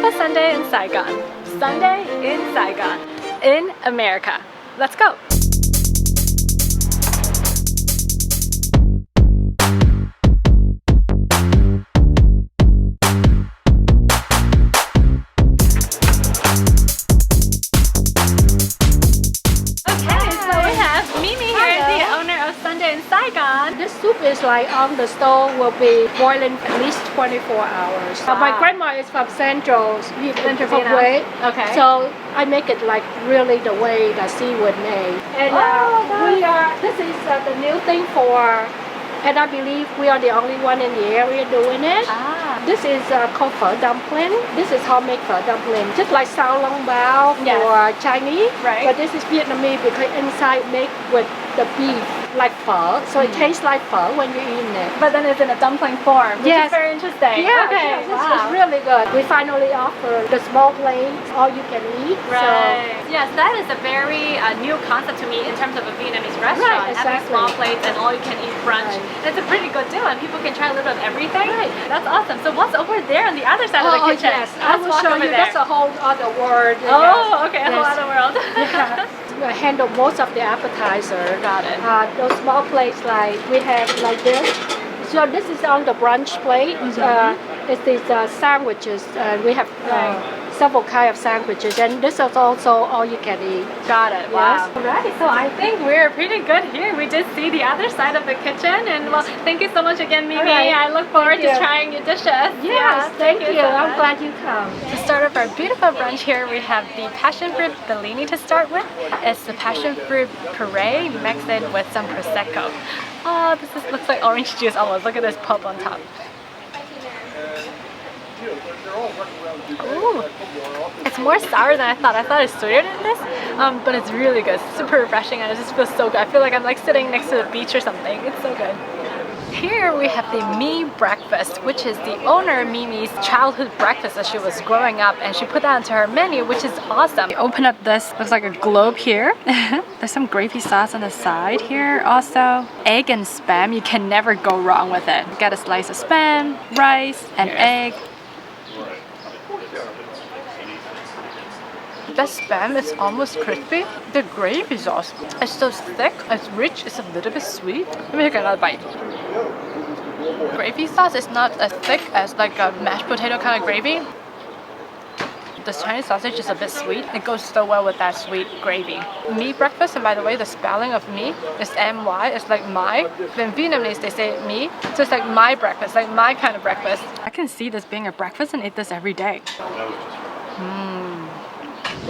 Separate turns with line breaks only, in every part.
a Sunday in Saigon. Sunday in Saigon, in America. Let's go. Sunday in Saigon.
This soup is like on the stove, will be boiling at least 24 hours.
Wow.
My grandma is from Central
Vietnam. Okay.
So I make it like really the way that she would make. And this is the new thing and I believe we are the only one in the area doing it. This is called phở dumpling. This is homemade phở dumpling, just like sao long bao for Chinese.
Right.
But this is Vietnamese because inside made with the beef, like phở. So it tastes like phở when you're eating it.
But then it's in a dumpling form, which is very interesting.
Yeah,
okay.
This is really good. We finally offer the small plates, all you can eat.
Right. So, yes, that is a very new concept to me in terms of a Vietnamese restaurant.
Right, exactly.
Having small plates and all you can eat brunch. Right. It's a pretty good deal and people can try a little bit of everything. Right. That's awesome. So what's over there on the other side of the kitchen?
Yes, I will show you. That's a whole other world.
Oh, okay, a whole other world.
I handle most of the appetizer.
Got it.
Those small plates like we have like this. So this is on the brunch plate. It's these sandwiches. We have several kinds of sandwiches, and this is also all you can eat.
Got it. Wow. Yes. Alright, so I think we're pretty good here. We did see the other side of the kitchen, and well, thank you so much again, Mimi. Right. I look forward to trying your dishes.
Yes, thank you.
So
I'm glad you come.
To start off our beautiful brunch here, we have the passion fruit bellini to start with. It's the passion fruit puree mixed in with some prosecco. Oh, this looks like orange juice almost. Look at this pulp on top. Ooh, it's more sour than I thought. I thought it's sweeter than this, but it's really good. Super refreshing and it just feels so good. I feel like I'm like sitting next to the beach or something. It's so good. Here we have the Me breakfast, which is the owner Mimi's childhood breakfast as she was growing up, and she put that onto her menu, which is awesome. You open up this, looks like a globe here. There's some gravy sauce on the side here also. Egg and spam, you can never go wrong with it. Get a slice of spam, rice, and egg. The spam is almost crispy. The gravy sauce is so thick, it's rich, it's a little bit sweet. Let me take another bite. Gravy sauce is not as thick as like a mashed potato kind of gravy. The Chinese sausage is a bit sweet. It goes so well with that sweet gravy. Me breakfast, and by the way, the spelling of me is M-Y. It's like my. In Vietnamese, they say me. So it's like my breakfast, like my kind of breakfast. I can see this being a breakfast and eat this every day.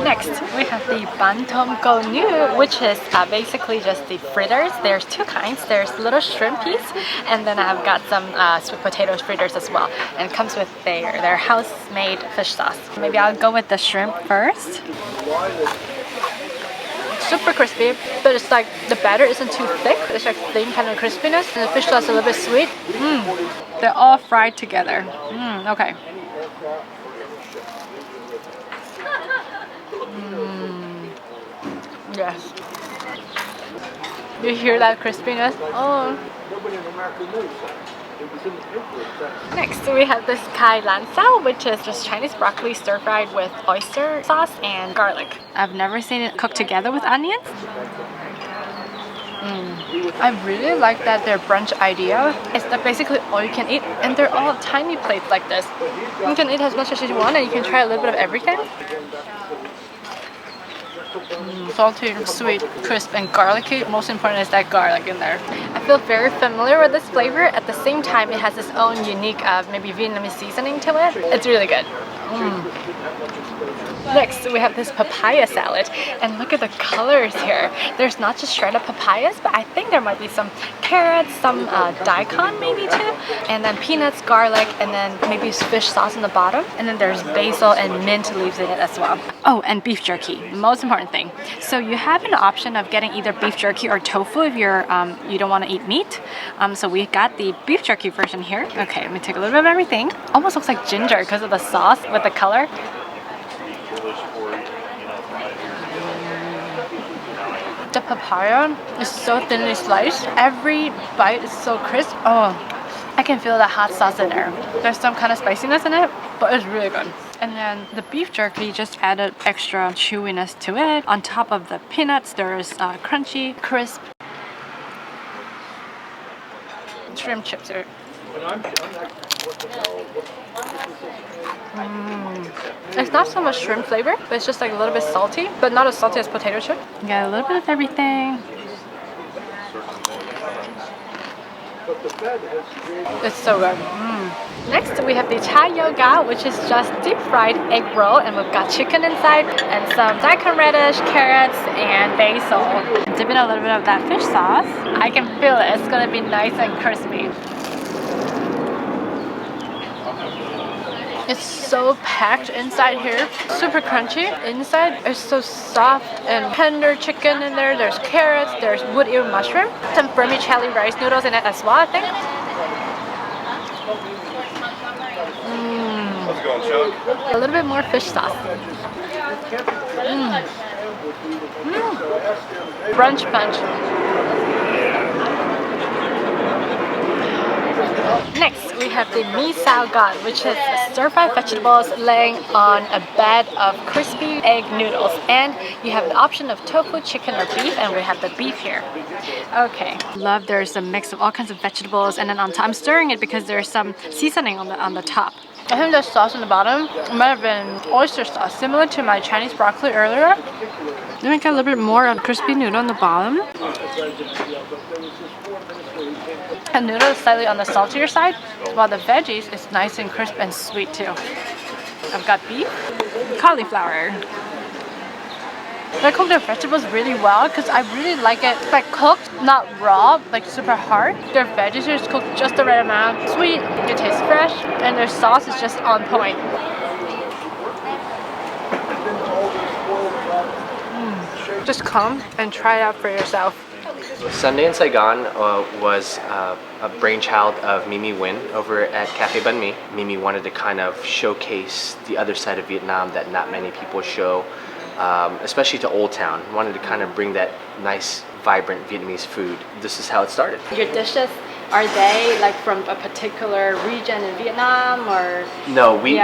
Next, we have the Ban Tom Go Nu, which is basically just the fritters. There's two kinds. There's little shrimpies, and then I've got some sweet potato fritters as well. And it comes with their house-made fish sauce. Maybe I'll go with the shrimp first. Super crispy, but it's like the batter isn't too thick. It's like thin kind of crispiness, and the fish sauce is a little bit sweet. They're all fried together. Okay. Yes. You hear that crispiness? Oh. Next, we have this Kai Lan Sao, which is just Chinese broccoli stir-fried with oyster sauce and garlic. I've never seen it cooked together with onions. I really like that their brunch idea is that basically all you can eat, and they're all tiny plates like this. You can eat as much as you want, and you can try a little bit of everything. Salty, sweet, crisp, and garlicky. Most important is that garlic in there. I feel very familiar with this flavor. At the same time, it has its own unique, maybe Vietnamese seasoning to it. It's really good. Next, we have this papaya salad, and look at the colors here. There's not just shredded papayas, but I think there might be some carrots, some daikon maybe too, and then peanuts, garlic, and then maybe fish sauce on the bottom, and then there's basil and mint leaves in it as well. Oh, and beef jerky, most important thing. So you have an option of getting either beef jerky or tofu if you don't want to eat meat. So we got the beef jerky version here. Okay, let me take a little bit of everything. Almost looks like ginger because of the sauce with the color. The papaya is so thinly sliced. Every bite is so crisp. Oh, I can feel the hot sauce in there. There's some kind of spiciness in it, but it's really good. And then the beef jerky just added extra chewiness to it. On top of the peanuts, there's crunchy, crisp shrimp chips here. It's not so much shrimp flavor, but it's just like a little bit salty, but not as salty as potato chip. You got a little bit of everything. It's so good. Next, we have the chai yoga, which is just deep fried egg roll, and we've got chicken inside and some daikon radish, carrots, and basil. Dip in a little bit of that fish sauce. I can feel it. It's gonna be nice and crispy. It's so packed inside here, super crunchy. Inside is so soft and tender chicken in there. There's carrots, there's wood ear mushroom, some vermicelli rice noodles in it as well, I think. A little bit more fish sauce. Brunch punch. Next, we have the Sunday In Saigon, which is stir-fried vegetables laying on a bed of crispy egg noodles. And you have the option of tofu, chicken, or beef, and we have the beef here. Okay. Love there's a mix of all kinds of vegetables, and then on top, I'm stirring it because there's some seasoning on the top. I think the sauce on the bottom might have been oyster sauce, similar to my Chinese broccoli earlier. Then we got a little bit more of crispy noodle on the bottom. And noodle is slightly on the saltier side, while the veggies is nice and crisp and sweet too. I've got beef, cauliflower. They cook their vegetables really well because I really like it like cooked, not raw, like super hard. Their veggies are cooked just the right amount, sweet, it tastes fresh, and their sauce is just on point. Just come and try it out for yourself.
Sunday in Saigon was a brainchild of Mimi Nguyen over at Cafe Banh Mi. Mimi wanted to kind of showcase the other side of Vietnam that not many people show, especially to Old Town. Wanted to kind of bring that nice, vibrant Vietnamese food. This is how it started.
Your dishes, are they like from a particular region in Vietnam or?
No, we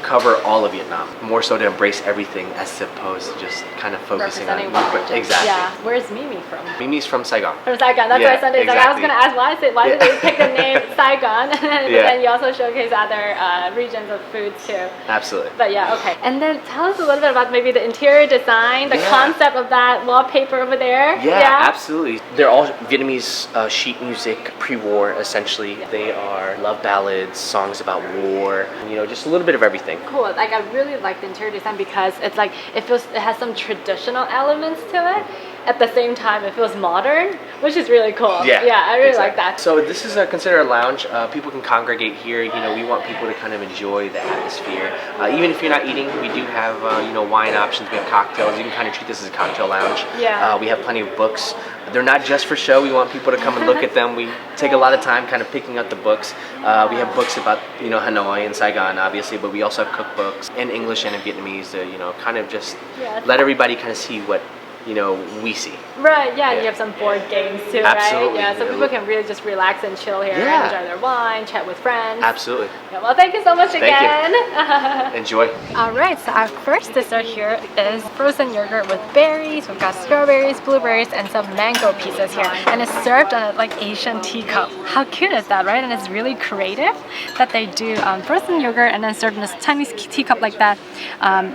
cover all of Vietnam. More so to embrace everything as opposed to just kind of focusing on one. Exactly.
Yeah. Where's Mimi from?
Mimi's from Saigon.
From Saigon. That's why Sunday. Exactly. I was gonna ask why did they pick the name Saigon? And you also showcase other regions of foods too.
Absolutely.
But yeah, okay. And then tell us a little bit about maybe the interior design, the concept of that wallpaper over there.
Yeah, absolutely. They're all Vietnamese sheet music, pre-war essentially. They are love ballads, songs about war, you know, just a little bit of everything.
Cool. Like I really like the interior design because it's like it has some traditional elements to it. At the same time, it feels modern, which is really cool. Yeah, I really like that.
So this is considered a lounge. People can congregate here. You know, we want people to kind of enjoy the atmosphere. Even if you're not eating, we do have you know, wine options. We have cocktails. You can kind of treat this as a cocktail lounge.
Yeah.
We have plenty of books. They're not just for show. We want people to come and look at them. We take a lot of time kind of picking up the books. We have books about, you know, Hanoi and Saigon, obviously, but we also have cookbooks in English and in Vietnamese to, you know, kind of just let everybody kind of see what, you know, we see.
Right, yeah, and you have some board games too,
Absolutely.
right? Yeah, so people can really just relax and chill here, enjoy their wine, chat with friends.
Absolutely.
Yeah, well, thank you so much again.
Thank you. Enjoy.
Alright, so our first dessert here is frozen yogurt with berries. We've got strawberries, blueberries, and some mango pieces here. And it's served on a like Asian teacup. How cute is that, right? And it's really creative that they do frozen yogurt and then served in this tiny teacup like that,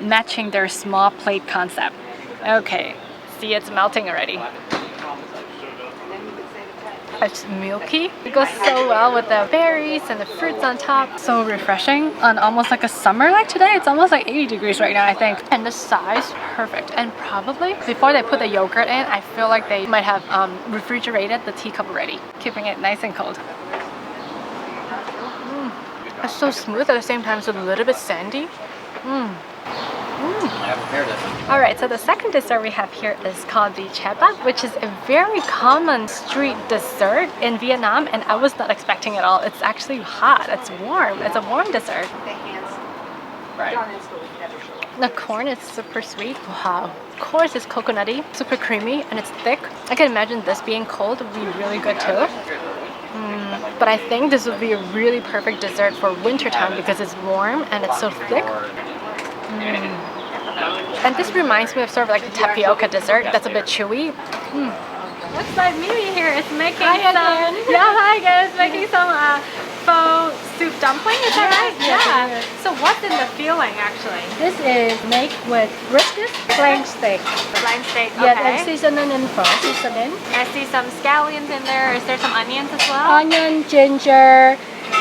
matching their small plate concept. Okay. See, it's melting already. It's milky. It goes so well with the berries and the fruits on top. So refreshing on almost like a summer like today. It's almost like 80 degrees right now, I think. And the size, perfect. And probably before they put the yogurt in, I feel like they might have refrigerated the teacup already, keeping it nice and cold. It's so smooth at the same time, it's a little bit sandy. Alright, so the second dessert we have here is called the cheba, which is a very common street dessert in Vietnam, and I was not expecting it all. It's actually hot, it's warm, it's a warm dessert. Right. The corn is super sweet. Wow. Of course it's coconutty, super creamy, and it's thick. I can imagine this being cold would be really good too. but I think this would be a really perfect dessert for wintertime because it's warm and it's so thick. And this reminds me of sort of like a tapioca dessert that's a bit chewy. Looks like Mimi here is making making some faux soup dumpling, is that right?
Yeah.
So what's in the filling actually?
This is made with rustic flank steak.
Flank steak,
Yeah,
okay.
and seasoning in pho seasoning.
I see some scallions in there. Is there some onions as well?
Onion, ginger,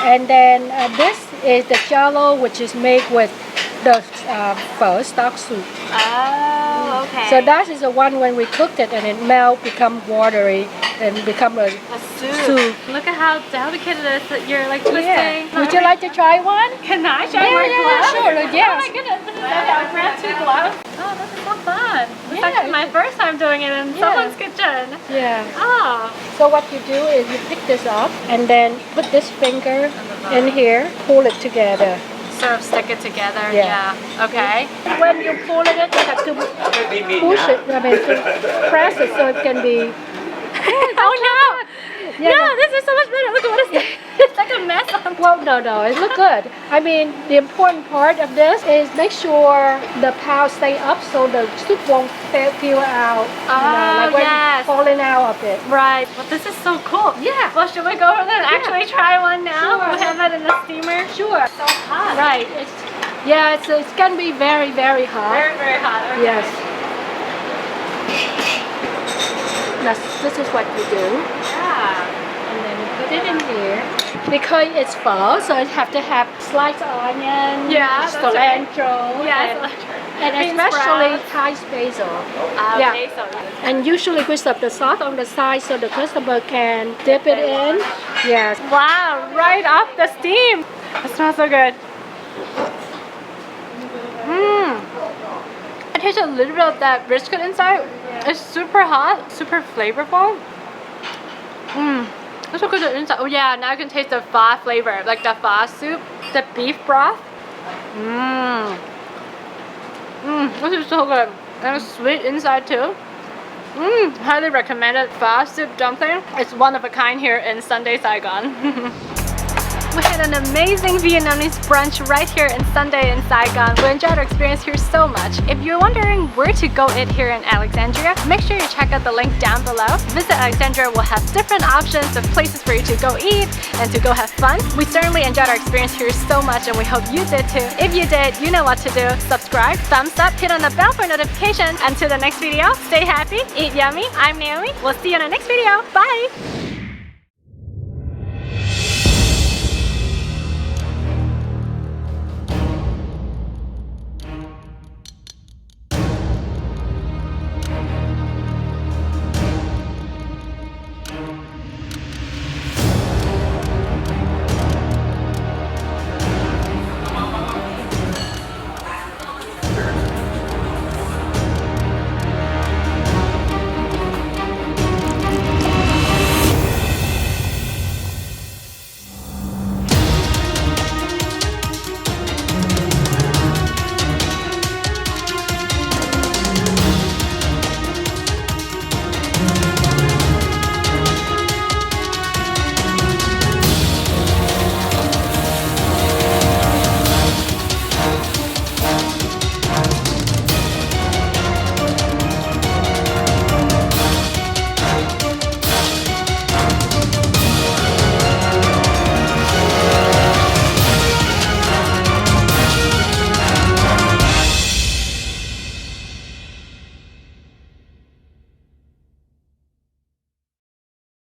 and then this is the jello, which is made with the pho stock soup.
Oh, okay.
So that is the one when we cooked it and it melt, become watery, and become a soup.
Look at how delicate it is that you're like twisting.
Yeah. Would you like to try one?
Can I try one gloves?
Sure, yes.
Oh my goodness, this is I grabbed 2 gloves. Oh, this is so fun. It's actually my first time doing it in someone's kitchen.
Yeah.
Oh.
So what you do is you pick this up and then put this finger in here, pull it together.
Sort of stick it together.
Yeah.
Okay.
When you pull it, you have to push it, to press it so it can be.
Oh no!
Yeah.
No, this is so much better. Look at what it's it's like a mess on top.
Well, no, it looks good. I mean, the important part of this is make sure the pile stay up so the soup won't peel out. Like when
yes.
falling out of it.
Right. Well, this is so cool.
Yeah.
Well, should we go over there and actually try one now?
Sure.
We'll have it in the steamer.
Sure.
So hot.
Right. It's gonna be very, very hot.
Very, very hot. Okay.
Yes. This is what you do.
Yeah.
And then you put it in here. Because it's pho, so it have to have sliced onion,
Yeah, that's
cilantro,
Yes.
and
Bean
especially
sprouts.
Thai basil.
Okay, so
And usually we serve the sauce on the side so the customer can dip it in. Yes.
wow, right off the steam. It smells so good. I taste a little bit of that brisket inside. It's super hot, super flavorful. Let's look at the inside. Oh yeah, now I can taste the pho flavor, like the pho soup, the beef broth. This is so good. And it's sweet inside too. Highly recommended pho soup dumpling. It's one of a kind here in Sunday Saigon. We had an amazing Vietnamese brunch right here in Sunday in Saigon. We enjoyed our experience here so much. If you're wondering where to go eat here in Alexandria, make sure you check out the link down below. Visit Alexandria will have different options of places for you to go eat and to go have fun. We certainly enjoyed our experience here so much and we hope you did too. If you did, you know what to do. Subscribe, thumbs up, hit on the bell for notifications. Until the next video, stay happy, eat yummy. I'm Naomi. We'll see you in the next video. Bye!